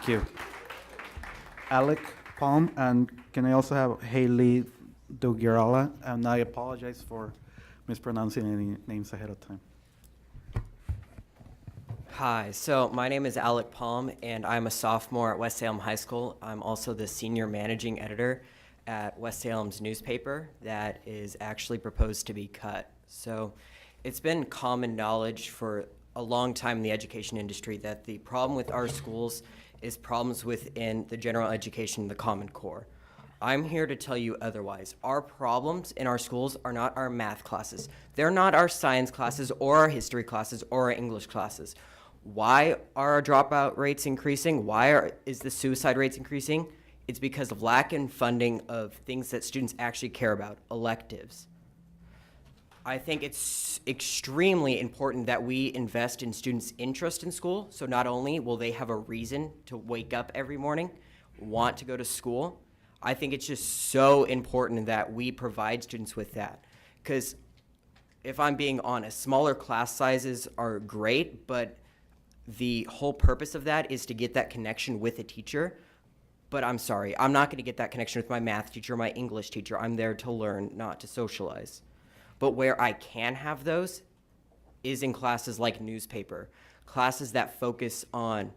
Thank you. Alec Palm, and can I also have Haley Dugirala? And I apologize for mispronouncing any names ahead of time. Hi, so my name is Alec Palm, and I'm a sophomore at West Salem High School. I'm also the senior managing editor at West Salem's newspaper that is actually proposed to be cut. So it's been common knowledge for a long time in the education industry that the problem with our schools is problems within the general education, the Common Core. I'm here to tell you otherwise. Our problems in our schools are not our math classes. They're not our science classes or our history classes or our English classes. Why are our dropout rates increasing? Is the suicide rates increasing? It's because of lack in funding of things that students actually care about, electives. I think it's extremely important that we invest in students' interest in school, so not only will they have a reason to wake up every morning, want to go to school, I think it's just so important that we provide students with that. Because if I'm being honest, smaller class sizes are great, but the whole purpose of that is to get that connection with a teacher. But I'm sorry, I'm not going to get that connection with my math teacher or my English teacher. I'm there to learn, not to socialize. But where I can have those is in classes like newspaper, classes that focus on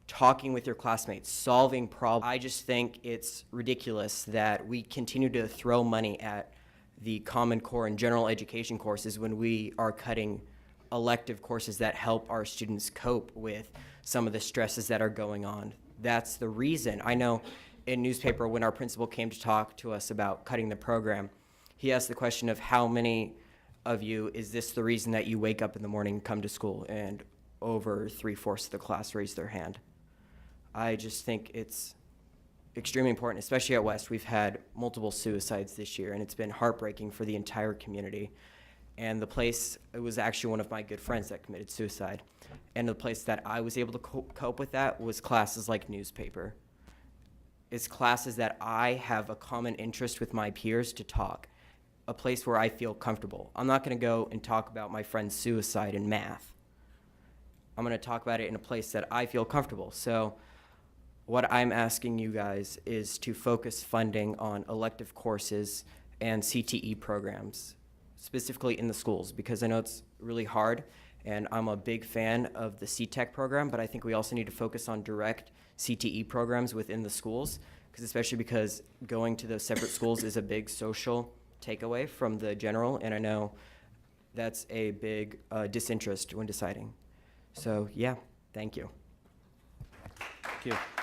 talking with your classmates, solving problems. I just think it's ridiculous that we continue to throw money at the Common Core and general education courses when we are cutting elective courses that help our students cope with some of the stresses that are going on. That's the reason. I know in newspaper when our principal came to talk to us about cutting the program, he asked the question of how many of you, is this the reason that you wake up in the morning and come to school? And over 3/4 of the class raised their hand. I just think it's extremely important, especially at West. We've had multiple suicides this year, and it's been heartbreaking for the entire community. And the place, it was actually one of my good friends that committed suicide. And the place that I was able to cope with that was classes like newspaper. It's classes that I have a common interest with my peers to talk, a place where I feel comfortable. I'm not going to go and talk about my friend's suicide in math. I'm going to talk about it in a place that I feel comfortable. So what I'm asking you guys is to focus funding on elective courses and CTE programs, specifically in the schools, because I know it's really hard, and I'm a big fan of the CTEC program, but I think we also need to focus on direct CTE programs within the schools, especially because going to those separate schools is a big social takeaway from the general, and I know that's a big disinterest when deciding. So yeah, thank you. Thank you.